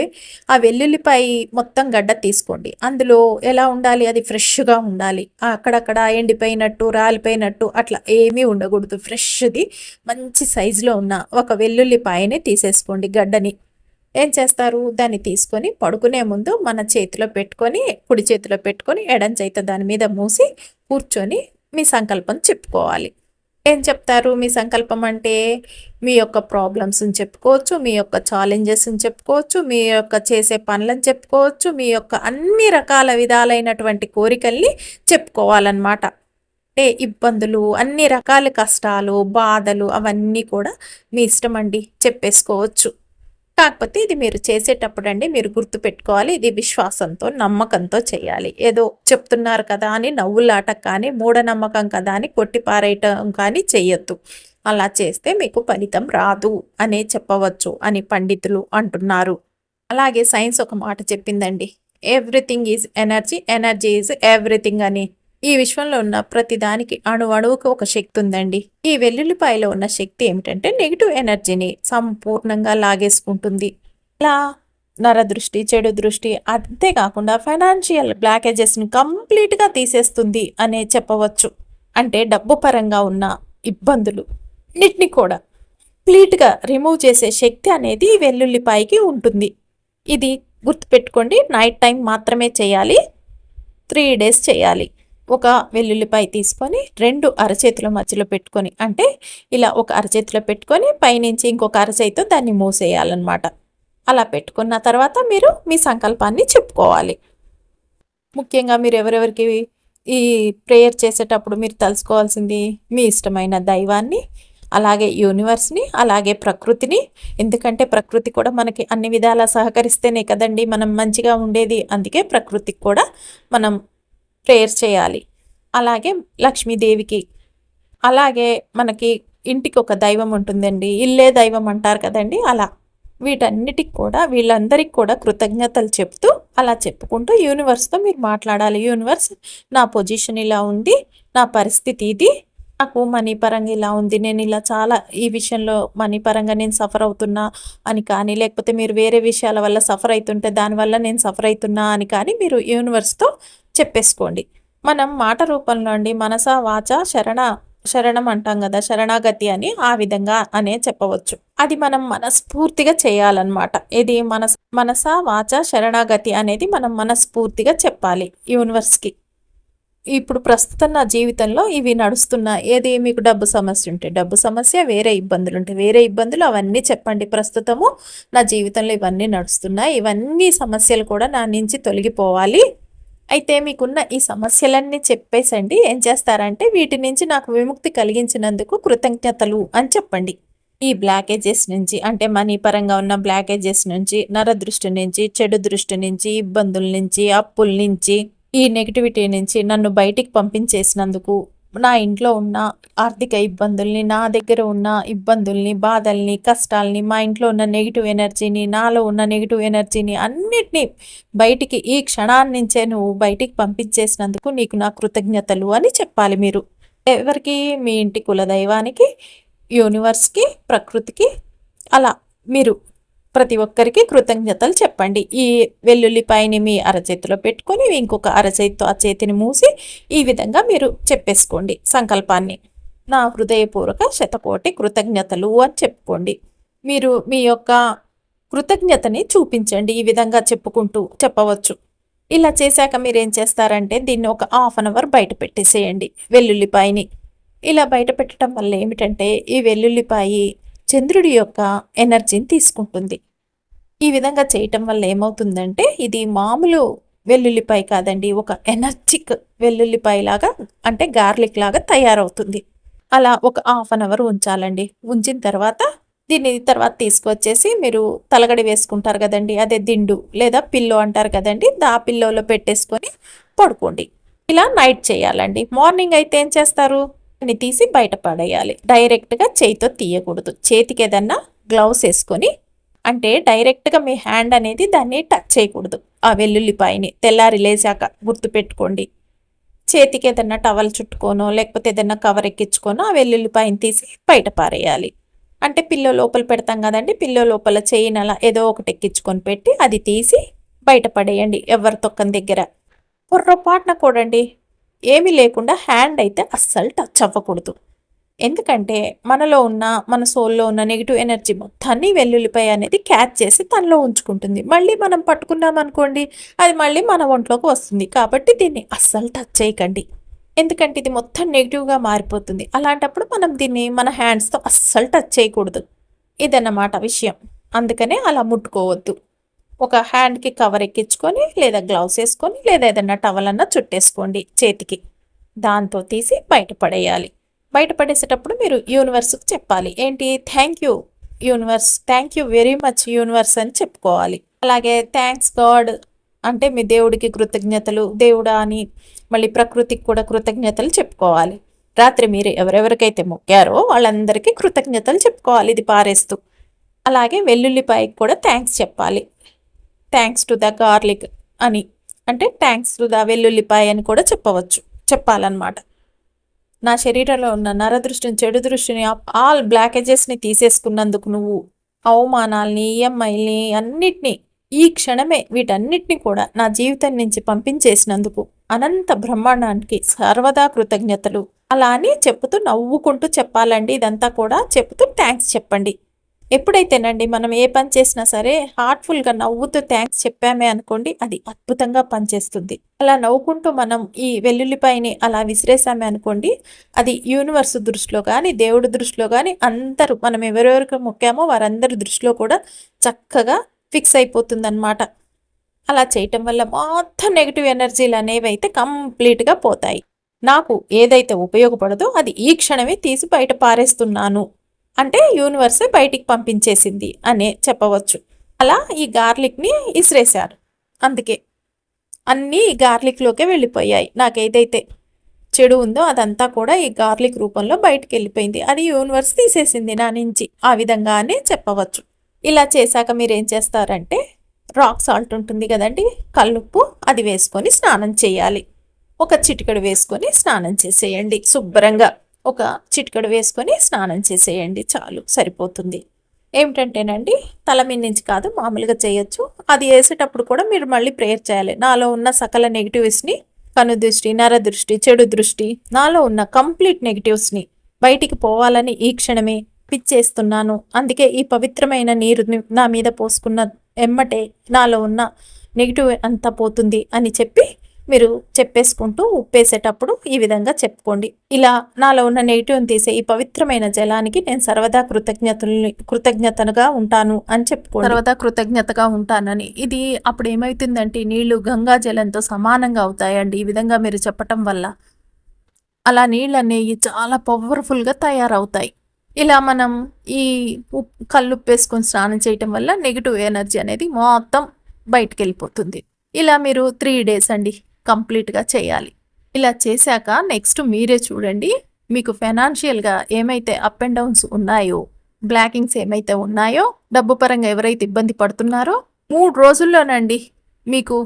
ఆ వెల్లుల్లిపాయ మొత్తం గడ్డ తీసుకోండి. అందులో ఎలా ఉండాలి, అది ఫ్రెష్గా ఉండాలి. అక్కడక్కడ ఎండిపోయినట్టు, రాలిపోయినట్టు అట్లా ఏమీ ఉండకూడదు. ఫ్రెష్ది మంచి సైజులో ఉన్న ఒక వెల్లుల్లిపాయని తీసేసుకోండి, గడ్డని. ఏం చేస్తారు, దాన్ని తీసుకొని పడుకునే ముందు మన చేతిలో పెట్టుకొని, కుడి చేతిలో పెట్టుకొని ఎడం చేత దాని మీద మూసి కూర్చొని మీ సంకల్పం చెప్పుకోవాలి. ఏం చెప్తారు మీ సంకల్పం అంటే? మీ యొక్క ప్రాబ్లమ్స్‌ని చెప్పుకోవచ్చు, మీ యొక్క ఛాలెంజెస్‌ని చెప్పుకోవచ్చు, మీ యొక్క చేసే పనులను చెప్పుకోవచ్చు, మీ యొక్క అన్ని రకాల విధాలైనటువంటి కోరికల్ని చెప్పుకోవాలన్నమాట. అంటే ఇబ్బందులు, అన్ని రకాల కష్టాలు, బాధలు అవన్నీ కూడా మీ ఇష్టమండి చెప్పేసుకోవచ్చు. కాకపోతే ఇది మీరు చేసేటప్పుడండి మీరు గుర్తుపెట్టుకోవాలి. ఇది విశ్వాసంతో, నమ్మకంతో చేయాలి. ఏదో చెప్తున్నారు కదా అని నవ్వులాట కానీ, మూఢనమ్మకం కదా అని కొట్టి పారేయటం కానీ చెయ్యొద్దు. అలా చేస్తే మీకు ఫలితం రాదు అనే చెప్పవచ్చు అని పండితులు అంటున్నారు. అలాగే సైన్స్ ఒక మాట చెప్పిందండి. Everything is energy, energy is everything అని. ఈ విశ్వంలో ఉన్న ప్రతి దానికి అణువుకు ఒక శక్తి ఉందండి. ఈ వెల్లుల్లిపాయలో ఉన్న శక్తి ఏమిటంటే నెగిటివ్ ఎనర్జీని సంపూర్ణంగా లాగేసుకుంటుంది. ఇలా నరదృష్టి, చెడు దృష్టి, అంతేకాకుండా ఫైనాన్షియల్ బ్లాకేజెస్ని కంప్లీట్గా తీసేస్తుంది అనే చెప్పవచ్చు. అంటే డబ్బు పరంగా ఉన్న ఇబ్బందులు అన్నిటిని కూడా కంప్లీట్గా రిమూవ్ చేసే శక్తి అనేది ఈ వెల్లుల్లిపాయకి ఉంటుంది. ఇది గుర్తుపెట్టుకోండి. నైట్ టైం మాత్రమే చేయాలి. 3 days చేయాలి. ఒక వెల్లుల్లిపాయ తీసుకొని 2 అరచేతుల మధ్యలో పెట్టుకొని, అంటే ఇలా ఒక అరచేతిలో పెట్టుకొని పైనుంచి ఇంకొక అరచేతితో దాన్ని మూసేయాలన్నమాట. అలా పెట్టుకున్న తర్వాత మీరు మీ సంకల్పాన్ని చెప్పుకోవాలి. ముఖ్యంగా మీరు ఎవరెవరికి ఈ ప్రేయర్ చేసేటప్పుడు మీరు తలుసుకోవాల్సింది మీ ఇష్టమైన దైవాన్ని, అలాగే యూనివర్స్ని, అలాగే ప్రకృతిని. ఎందుకంటే ప్రకృతి కూడా మనకి అన్ని విధాలా సహకరిస్తేనే కదండి మనం మంచిగా ఉండేది. అందుకే ప్రకృతికి కూడా మనం ప్రేయర్ చేయాలి. అలాగే లక్ష్మీదేవికి, అలాగే మనకి ఇంటికి ఒక దైవం ఉంటుందండి, ఇల్లే దైవం అంటారు కదండి. అలా వీటన్నిటికి కూడా వీళ్ళందరికీ కూడా కృతజ్ఞతలు చెప్తూ అలా చెప్పుకుంటూ యూనివర్స్తో మీరు మాట్లాడాలి. యూనివర్స్, నా పొజిషన్ ఇలా ఉంది, నా పరిస్థితి ఇది, నాకు మనీ పరంగా ఇలా ఉంది, నేను ఇలా చాలా ఈ విషయంలో మనీ పరంగా నేను సఫర్ అవుతున్నా అని కానీ, లేకపోతే మీరు వేరే విషయాల వల్ల సఫర్ అవుతుంటే దానివల్ల నేను సఫర్ అవుతున్నా అని కానీ మీరు యూనివర్స్తో చెప్పేసుకోండి. మనం మాట రూపంలో అండి మనస వాచ శరణం అంటాం కదా, శరణాగతి అని, ఆ విధంగా అనే చెప్పవచ్చు. అది మనం మనస్ఫూర్తిగా చేయాలన్నమాట. ఇది మనస వాచ శరణాగతి అనేది మనం మనస్ఫూర్తిగా చెప్పాలి యూనివర్స్కి. ఇప్పుడు ప్రస్తుతం నా జీవితంలో ఇవి నడుస్తున్నా, ఏది మీకు డబ్బు సమస్య ఉంటే డబ్బు సమస్య, వేరే ఇబ్బందులు ఉంటే వేరే ఇబ్బందులు, అవన్నీ చెప్పండి. ప్రస్తుతము నా జీవితంలో ఇవన్నీ నడుస్తున్నాయి, ఇవన్నీ సమస్యలు కూడా నా నుంచి తొలగిపోవాలి. అయితే మీకున్న ఈ సమస్యలన్నీ చెప్పేసండి ఏం చేస్తారంటే, వీటి నుంచి నాకు విముక్తి కలిగించినందుకు కృతజ్ఞతలు అని చెప్పండి. ఈ బ్లాకేజెస్ నుంచి, అంటే మనీ పరంగా ఉన్న బ్లాకేజెస్ నుంచి, నరదృష్టి నుంచి, చెడు దృష్టి నుంచి, ఇబ్బందుల నుంచి, అప్పుల నుంచి, ఈ నెగిటివిటీ నుంచి నన్ను బయటికి పంపించేసినందుకు, నా ఇంట్లో ఉన్న ఆర్థిక ఇబ్బందుల్ని, నా దగ్గర ఉన్న ఇబ్బందుల్ని, బాధల్ని, కష్టాల్ని, మా ఇంట్లో ఉన్న నెగిటివ్ ఎనర్జీని, నాలో ఉన్న నెగిటివ్ ఎనర్జీని అన్నిటినీ బయటికి ఈ క్షణాన్నించే నువ్వు బయటికి పంపించేసినందుకు నీకు నా కృతజ్ఞతలు అని చెప్పాలి మీరు. ఎవరికి? మీ ఇంటి కులదైవానికి, యూనివర్స్కి, ప్రకృతికి. అలా మీరు ప్రతి ఒక్కరికి కృతజ్ఞతలు చెప్పండి. ఈ వెల్లుల్లిపాయని మీ అరచేతిలో పెట్టుకొని ఇంకొక అరచేతితో ఆ చేతిని మూసి ఈ విధంగా మీరు చెప్పేసుకోండి సంకల్పాన్ని. నా హృదయపూర్వక శతకోటి కృతజ్ఞతలు అని చెప్పుకోండి. మీరు మీ యొక్క కృతజ్ఞతని చూపించండి. ఈ విధంగా చెప్పుకుంటూ చెప్పవచ్చు. ఇలా చేశాక మీరు ఏం చేస్తారంటే దీన్ని ఒక 1/2 hour బయట పెట్టేసేయండి వెల్లుల్లిపాయని. ఇలా బయట పెట్టడం వల్ల ఏమిటంటే ఈ వెల్లుల్లిపాయి చంద్రుడి యొక్క ఎనర్జీని తీసుకుంటుంది. ఈ విధంగా చేయటం వల్ల ఏమవుతుందంటే ఇది మామూలు వెల్లుల్లిపాయ కాదండి, ఒక ఎనర్జిక్ వెల్లుల్లిపాయ లాగా, అంటే గార్లిక్ లాగా తయారవుతుంది. అలా ఒక 1/2 hour ఉంచాలండి. ఉంచిన తర్వాత దీన్ని తర్వాత తీసుకొచ్చేసి మీరు తలగడి వేసుకుంటారు కదండి, అదే దిండు లేదా పిల్లో అంటారు కదండి, ఆ పిల్లోలో పెట్టేసుకొని పడుకోండి. ఇలా నైట్ చేయాలండి. మార్నింగ్ అయితే ఏం చేస్తారు, దాన్ని తీసి బయట పడేయాలి. డైరెక్ట్గా చేతితో తీయకూడదు. చేతికి ఏదన్నా గ్లౌస్ వేసుకొని, అంటే డైరెక్ట్గా మీ హ్యాండ్ అనేది దాన్ని టచ్ చేయకూడదు. ఆ వెల్లుల్లిపాయని తెల్లారి లేచాక గుర్తుపెట్టుకోండి. చేతికి ఏదన్నా టవల్ చుట్టుకోనో లేకపోతే ఏదన్నా కవర్ ఎక్కించుకోనో ఆ వెల్లుల్లిపాయని తీసి బయట పారేయాలి. అంటే పిల్లో లోపల పెడతాం కదండి, పిల్లో లోపల చెయ్యిని అలా ఏదో ఒకటి ఎక్కించుకొని పెట్టి అది తీసి బయట పడేయండి ఎవరి తొక్కని దగ్గర. పొర్రపాటున కూడండి ఏమీ లేకుండా హ్యాండ్ అయితే అస్సలు టచ్ అవ్వకూడదు. ఎందుకంటే మనలో ఉన్న మన సోల్లో ఉన్న నెగిటివ్ ఎనర్జీ మొత్తాన్ని వెల్లుల్లిపాయ అనేది క్యాచ్ చేసి తనలో ఉంచుకుంటుంది. మళ్ళీ మనం పట్టుకున్నాం అనుకోండి, అది మళ్ళీ మన ఒంట్లోకి వస్తుంది. కాబట్టి దీన్ని అస్సలు టచ్ చేయకండి. ఎందుకంటే ఇది మొత్తం నెగిటివ్గా మారిపోతుంది. అలాంటప్పుడు మనం దీన్ని మన హ్యాండ్స్తో అస్సలు టచ్ చేయకూడదు. ఇదన్నమాట విషయం. అందుకనే అలా ముట్టుకోవద్దు. ఒక హ్యాండ్కి కవర్ ఎక్కించుకొని లేదా గ్లౌస్ వేసుకొని లేదా ఏదన్నా టవల్ అన్నా చుట్టేసుకోండి చేతికి. దాంతో తీసి బయటపడేయాలి. బయటపడేసేటప్పుడు మీరు యూనివర్స్కి చెప్పాలి. ఏంటి, thank you universe, thank you very much universe అని చెప్పుకోవాలి. అలాగే థ్యాంక్స్ గాడ్ అంటే మీ దేవుడికి కృతజ్ఞతలు, దేవుడా అని మళ్ళీ ప్రకృతికి కూడా కృతజ్ఞతలు చెప్పుకోవాలి. రాత్రి మీరు ఎవరెవరికైతే మొక్కారో వాళ్ళందరికీ కృతజ్ఞతలు చెప్పుకోవాలి ఇది పారేస్తూ. అలాగే వెల్లుల్లిపాయకి కూడా థ్యాంక్స్ చెప్పాలి. థ్యాంక్స్ టు ద గార్లిక్ అని, అంటే థ్యాంక్స్ టు ద వెల్లుల్లిపాయ అని కూడా చెప్పాలన్నమాట. నా శరీరంలో ఉన్న నరదృష్టిని, చెడు దృష్టిని, ఆల్ బ్లాకేజెస్ని తీసేసుకున్నందుకు, నువ్వు అవమానాల్ని, ఈఎంఐల్ని అన్నిటినీ ఈ క్షణమే వీటన్నిటిని కూడా నా జీవితం నుంచి పంపించేసినందుకు అనంత బ్రహ్మాండానికి సర్వదా కృతజ్ఞతలు అలా అని చెప్పుతూ నవ్వుకుంటూ చెప్పాలండి. ఇదంతా కూడా చెప్తూ థ్యాంక్స్ చెప్పండి. ఎప్పుడైతేనండి మనం ఏ పని చేసినా సరే హార్ట్ఫుల్గా నవ్వుతూ థ్యాంక్స్ చెప్పామే అనుకోండి, అది అద్భుతంగా పనిచేస్తుంది. అలా నవ్వుకుంటూ మనం ఈ వెల్లుల్లిపాయని అలా విసిరేసామే అనుకోండి, అది యూనివర్స్ దృష్టిలో కానీ దేవుడి దృష్టిలో కానీ అందరూ మనం ఎవరెవరికి మొక్కామో వారందరి దృష్టిలో కూడా చక్కగా ఫిక్స్ అయిపోతుంది అన్నమాట. అలా చేయటం వల్ల మొత్తం నెగిటివ్ ఎనర్జీలు అనేవి అయితే కంప్లీట్గా పోతాయి. నాకు ఏదైతే ఉపయోగపడదో అది ఈ క్షణమే తీసి బయట పారేస్తున్నాను అంటే యూనివర్సే బయటికి పంపించేసింది అనే చెప్పవచ్చు. అలా ఈ గార్లిక్ని ఇసిరేశారు, అందుకే అన్నీ ఈ గార్లిక్లోకే వెళ్ళిపోయాయి. నాకు ఏదైతే చెడు ఉందో అదంతా కూడా ఈ గార్లిక్ రూపంలో బయటికి వెళ్ళిపోయింది. అది యూనివర్స్ తీసేసింది నా నుంచి, ఆ విధంగానే చెప్పవచ్చు. ఇలా చేశాక మీరు ఏం చేస్తారంటే, రాక్ సాల్ట్ ఉంటుంది కదండి, కల్లుప్పు, అది వేసుకొని స్నానం చేయాలి. ఒక చిటికెడు వేసుకొని స్నానం చేసేయండి శుభ్రంగా. ఒక చిటికెడు వేసుకొని స్నానం చేసేయండి, చాలు, సరిపోతుంది. ఏమిటంటేనండి, తల మీద నుంచి కాదు, మామూలుగా చేయొచ్చు. అది వేసేటప్పుడు కూడా మీరు మళ్ళీ ప్రేయర్ చేయాలి. నాలో ఉన్న సకల నెగిటివ్స్ని, కనుదృష్టి, నరదృష్టి, చెడు దృష్టి, నాలో ఉన్న కంప్లీట్ నెగిటివ్స్ని బయటికి పోవాలని ఈ క్షణమే పిచ్చేస్తున్నాను. అందుకే ఈ పవిత్రమైన నీరుని నా మీద పోసుకున్న ఎమ్మటే నాలో ఉన్న నెగిటివ్ అంతా పోతుంది అని చెప్పి మీరు చెప్పేసుకుంటూ ఉప్పేసేటప్పుడు ఈ విధంగా చెప్పుకోండి. ఇలా నాలో ఉన్న నెగిటివ్ని తీసే ఈ పవిత్రమైన జలానికి నేను సర్వదా కృతజ్ఞతగా ఉంటాను అని చెప్పుకోండి. సర్వదా కృతజ్ఞతగా ఉంటానని. ఇది అప్పుడు ఏమవుతుందంటే నీళ్లు గంగా జలంతో సమానంగా అవుతాయండి ఈ విధంగా మీరు చెప్పటం వల్ల. అలా నీళ్ళు అనేవి చాలా పవర్ఫుల్గా తయారవుతాయి. ఇలా మనం ఈ కల్లుప్పు వేసుకొని స్నానం చేయటం వల్ల నెగిటివ్ ఎనర్జీ అనేది మొత్తం బయటికి వెళ్ళిపోతుంది. ఇలా మీరు 3 days అండి కంప్లీట్గా చేయాలి. ఇలా చేశాక నెక్స్ట్ మీరే చూడండి, మీకు ఫైనాన్షియల్గా ఏమైతే అప్ అండ్ డౌన్స్ ఉన్నాయో, బ్లాకింగ్స్ ఏమైతే ఉన్నాయో, డబ్బు పరంగా ఎవరైతే ఇబ్బంది పడుతున్నారో 3 రోజుల్లోనండి మీకు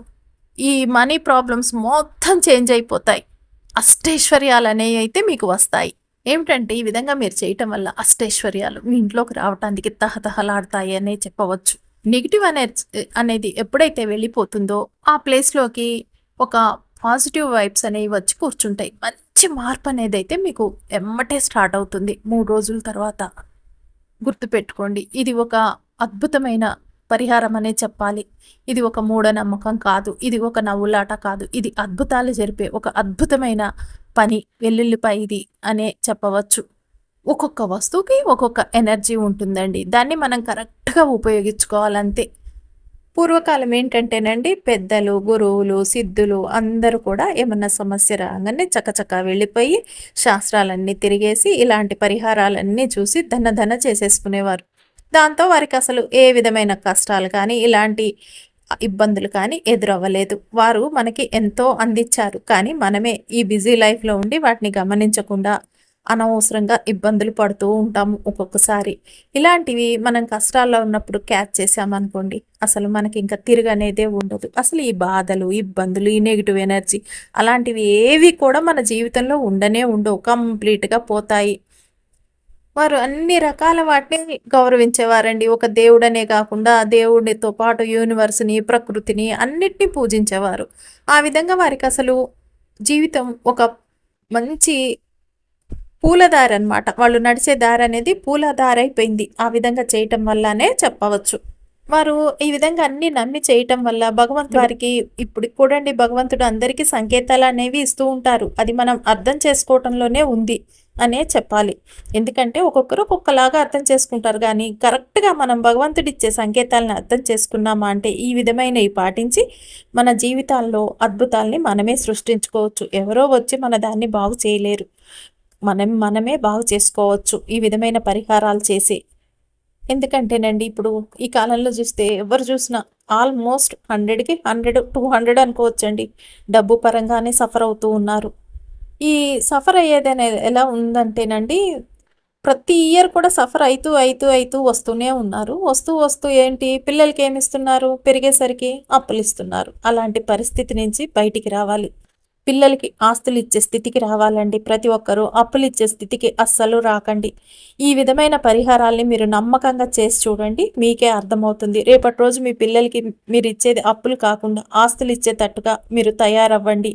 ఈ మనీ ప్రాబ్లమ్స్ మొత్తం చేంజ్ అయిపోతాయి. అష్టైశ్వర్యాలు అనేవి అయితే మీకు వస్తాయి. ఏమిటంటే ఈ విధంగా మీరు చేయటం వల్ల అష్టైశ్వర్యాలు మీ ఇంట్లోకి రావటానికి తహతహలాడతాయి అనే చెప్పవచ్చు. నెగిటివ్ అనేది ఎప్పుడైతే వెళ్ళిపోతుందో ఆ ప్లేస్లోకి ఒక పాజిటివ్ వైబ్స్ అనేవి వచ్చి కూర్చుంటాయి. మంచి మార్పు అనేది అయితే మీకు ఎమ్మటే స్టార్ట్ అవుతుంది 3 రోజుల తర్వాత. గుర్తుపెట్టుకోండి, ఇది ఒక అద్భుతమైన పరిహారం అనే చెప్పాలి. ఇది ఒక మూఢనమ్మకం కాదు, ఇది ఒక నవ్వులాట కాదు, ఇది అద్భుతాలు జరిపే ఒక అద్భుతమైన పని వెల్లుల్లిపాయ ఇది అనే చెప్పవచ్చు. ఒక్కొక్క వస్తువుకి ఒక్కొక్క ఎనర్జీ ఉంటుందండి, దాన్ని మనం కరెక్ట్గా ఉపయోగించుకోవాలంతే. పూర్వకాలం ఏంటంటేనండి, పెద్దలు, గురువులు, సిద్ధులు అందరూ కూడా ఏమన్నా సమస్య రాగానే చకచకా వెళ్ళిపోయి శాస్త్రాలన్నీ తిరిగేసి ఇలాంటి పరిహారాలన్నీ చూసి ధన చేసేసుకునేవారు. దాంతో వారికి అసలు ఏ విధమైన కష్టాలు కానీ ఇలాంటి ఇబ్బందులు కానీ ఎదురవ్వలేదు. వారు మనకి ఎంతో అందించారు, కానీ మనమే ఈ బిజీ లైఫ్లో ఉండి వాటిని గమనించకుండా అనవసరంగా ఇబ్బందులు పడుతూ ఉంటాము ఒక్కొక్కసారి. ఇలాంటివి మనం కష్టాల్లో ఉన్నప్పుడు క్యాచ్ చేసామనుకోండి, అసలు మనకి ఇంకా తిరగనేదే ఉండదు. అసలు ఈ బాధలు, ఇబ్బందులు, ఈ నెగిటివ్ ఎనర్జీ అలాంటివి ఏవి కూడా మన జీవితంలో ఉండనే ఉండవు, కంప్లీట్గా పోతాయి. వారు అన్ని రకాల వాటిని గౌరవించేవారండి. ఒక దేవుడనే కాకుండా దేవుడితో పాటు యూనివర్స్ని, ప్రకృతిని అన్నిటినీ పూజించేవారు. ఆ విధంగా వారికి అసలు జీవితం ఒక మంచి పూలదారి అనమాట. వాళ్ళు నడిచే దారి అనేది పూలదారి అయిపోయింది ఆ విధంగా చేయటం వల్లనే చెప్పవచ్చు. వారు ఈ విధంగా అన్ని నమ్మి చేయటం వల్ల భగవంతుడు వారికి ఇప్పుడు చూడండి, భగవంతుడు అందరికీ సంకేతాలు అనేవి ఇస్తూ ఉంటారు. అది మనం అర్థం చేసుకోవటంలోనే ఉంది అనే చెప్పాలి. ఎందుకంటే ఒక్కొక్కరు ఒక్కొక్కలాగా అర్థం చేసుకుంటారు. కానీ కరెక్ట్గా మనం భగవంతుడు ఇచ్చే సంకేతాలను అర్థం చేసుకున్నామా అంటే ఈ విధమైనవి పాటించి మన జీవితాల్లో అద్భుతాల్ని మనమే సృష్టించుకోవచ్చు. ఎవరో వచ్చి మన దాన్ని బాగు చేయలేరు. మనమే బాగు చేసుకోవచ్చు ఈ విధమైన పరిహారాలు చేసి. ఎందుకంటేనండి ఇప్పుడు ఈ కాలంలో చూస్తే ఎవరు చూసినా ఆల్మోస్ట్ 100కి 100 200 అనుకోవచ్చండి, డబ్బు పరంగానే సఫర్ అవుతూ ఉన్నారు. ఈ సఫర్ అయ్యేదని ఎలా ఉందంటేనండి, ప్రతి ఇయర్ కూడా సఫర్ అవుతూ వస్తూనే ఉన్నారు. వస్తూ ఏంటి, పిల్లలకి ఏమిస్తున్నారు, పెరిగేసరికి అప్పులు ఇస్తున్నారు. అలాంటి పరిస్థితి నుంచి బయటికి రావాలి. పిల్లలకి ఆస్తులు ఇచ్చే స్థితికి రావాలండి. ప్రతి ఒక్కరూ అప్పులు ఇచ్చే స్థితికి అస్సలు రాకండి. ఈ విధమైన పరిహారాల్ని మీరు నమ్మకంగా చేసి చూడండి, మీకే అర్థమవుతుంది. రేపటి రోజు మీ పిల్లలకి మీరు ఇచ్చేది అప్పులు కాకుండా ఆస్తులు ఇచ్చేటట్టుగా మీరు తయారవ్వండి.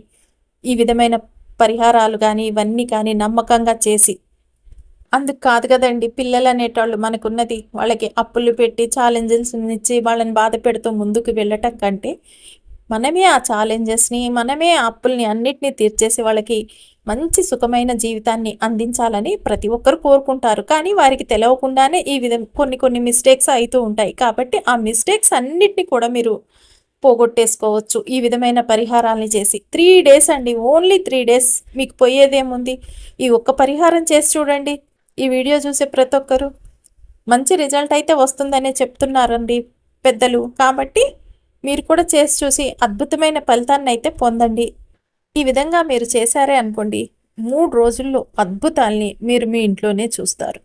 ఈ విధమైన పరిహారాలు కానీ ఇవన్నీ కానీ నమ్మకంగా చేసి. అందుకు కాదు కదండి పిల్లలు అనేటోళ్ళు మనకున్నది. వాళ్ళకి అప్పులు పెట్టి ఛాలెంజెస్ ఇచ్చి వాళ్ళని బాధ పెడుతూ ముందుకు వెళ్ళటం కంటే మనమే ఆ ఛాలెంజెస్ని, మనమే ఆ అప్పుల్ని అన్నిటినీ తీర్చేసి వాళ్ళకి మంచి సుఖమైన జీవితాన్ని అందించాలని ప్రతి ఒక్కరు కోరుకుంటారు. కానీ వారికి తెలియకుండానే ఈ కొన్ని మిస్టేక్స్ అవుతూ ఉంటాయి. కాబట్టి ఆ మిస్టేక్స్ అన్నిటిని కూడా మీరు పోగొట్టేసుకోవచ్చు ఈ విధమైన పరిహారాలని చేసి. 3 డేస్ అండి, ఓన్లీ 3 డేస్. మీకు పోయేదేముంది, ఈ ఒక్క పరిహారం చేసి చూడండి. ఈ వీడియో చూసే ప్రతి ఒక్కరు మంచి రిజల్ట్ అయితే వస్తుందనే చెప్తున్నారండి పెద్దలు. కాబట్టి మీరు కూడా చేసి చూసి అద్భుతమైన ఫలితాన్ని అయితే పొందండి. ఈ విధంగా మీరు చేశారే అనుకోండి, 3 రోజుల్లో అద్భుతాల్ని మీరు మీ ఇంట్లోనే చూస్తారు.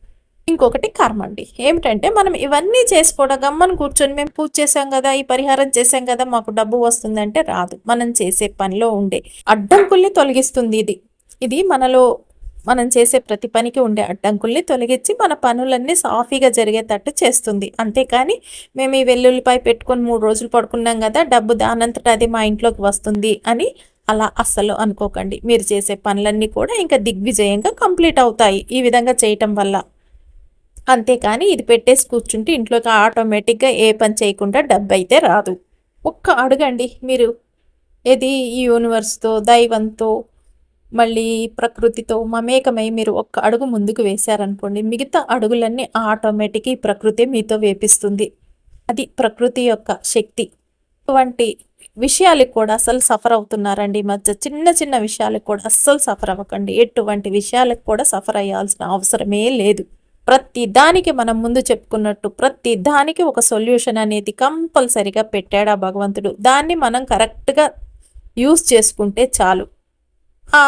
ఇంకొకటి కర్మ అండి. ఏమిటంటే మనం ఇవన్నీ చేసుకోవడం గమ్మని కూర్చొని మేము పూజ చేసాం కదా, ఈ పరిహారం చేసాం కదా, మాకు డబ్బు వస్తుందంటే రాదు. మనం చేసే పనిలో ఉండే అడ్డంకుల్ని తొలగిస్తుంది ఇది మనలో మనం చేసే ప్రతి పనికి ఉండే అడ్డంకుల్ని తొలగించి మన పనులన్నీ సాఫీగా జరిగేటట్టు చేస్తుంది. అంతేకాని మేము ఈ వెల్లుల్లిపాయ పెట్టుకొని 3 రోజులు పడుకున్నాం కదా, డబ్బు దానంతట అది మా ఇంట్లోకి వస్తుంది అని అలా అస్సలు అనుకోకండి. మీరు చేసే పనులన్నీ కూడా ఇంకా దిగ్విజయంగా కంప్లీట్ అవుతాయి ఈ విధంగా చేయటం వల్ల. అంతేకాని ఇది పెట్టేసి కూర్చుంటే ఇంట్లోకి ఆటోమేటిక్గా ఏ పని చేయకుండా డబ్బు అయితే రాదు. ఒక్క అడుగండి మీరు, ఏది ఈ యూనివర్స్తో, దైవంతో, మళ్ళీ ప్రకృతితో మమేకమై మీరు ఒక్క అడుగు ముందుకు వేశారనుకోండి, మిగతా అడుగులన్నీ ఆటోమేటిక్ ఈ ప్రకృతి మీతో వేపిస్తుంది. అది ప్రకృతి యొక్క శక్తి. అటువంటి విషయాలకు కూడా అస్సలు సఫర్ అవుతున్నారండి ఈ మధ్య. చిన్న విషయాలకు కూడా అస్సలు సఫర్ అవ్వకండి. ఎటువంటి విషయాలకు కూడా సఫర్ అయ్యాల్సిన అవసరమే లేదు. ప్రతి దానికి మనం ముందు చెప్పుకున్నట్టు ప్రతి దానికి ఒక సొల్యూషన్ అనేది కంపల్సరిగా పెట్టాడు ఆ భగవంతుడు. దాన్ని మనం కరెక్ట్గా యూస్ చేసుకుంటే చాలు. ఆ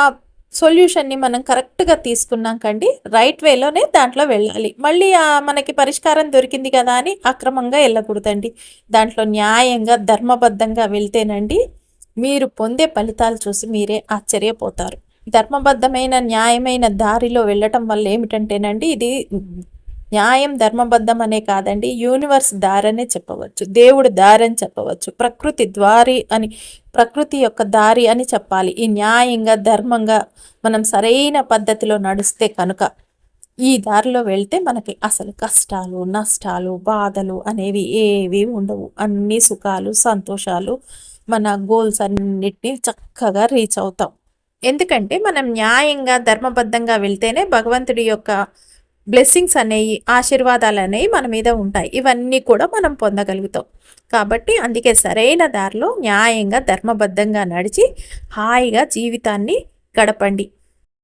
సొల్యూషన్ని మనం కరెక్ట్గా తీసుకున్నాకండి, రైట్ వేలోనే దాంట్లో వెళ్ళాలి. మళ్ళీ మనకి పరిష్కారం దొరికింది కదా అని అక్రమంగా వెళ్ళకూడదండి. దాంట్లో న్యాయంగా ధర్మబద్ధంగా వెళ్తేనండి మీరు పొందే ఫలితాలు చూసి మీరే ఆశ్చర్యపోతారు. ధర్మబద్ధమైన న్యాయమైన దారిలో వెళ్ళటం వల్ల ఏమిటంటేనండి, ఇది న్యాయం ధర్మబద్ధం అనే కాదండి, యూనివర్స్ దారనే చెప్పవచ్చు, దేవుడు దారి అని చెప్పవచ్చు, ప్రకృతి యొక్క దారి అని చెప్పాలి. ఈ న్యాయంగా ధర్మంగా మనం సరైన పద్ధతిలో నడిస్తే కనుక ఈ దారిలో వెళ్తే మనకి అసలు కష్టాలు, నష్టాలు, బాధలు అనేవి ఏవి ఉండవు. అన్ని సుఖాలు, సంతోషాలు, మన గోల్స్ అన్నిటినీ చక్కగా రీచ్ అవుతాం. ఎందుకంటే మనం న్యాయంగా ధర్మబద్ధంగా వెళ్తేనే భగవంతుడి యొక్క బ్లెస్సింగ్స్ అనేవి, ఆశీర్వాదాలు అనేవి మన మీద ఉంటాయి. ఇవన్నీ కూడా మనం పొందగలుగుతాం. కాబట్టి అందుకే సరైన దారిలో న్యాయంగా ధర్మబద్ధంగా నడిచి హాయిగా జీవితాన్ని గడపండి.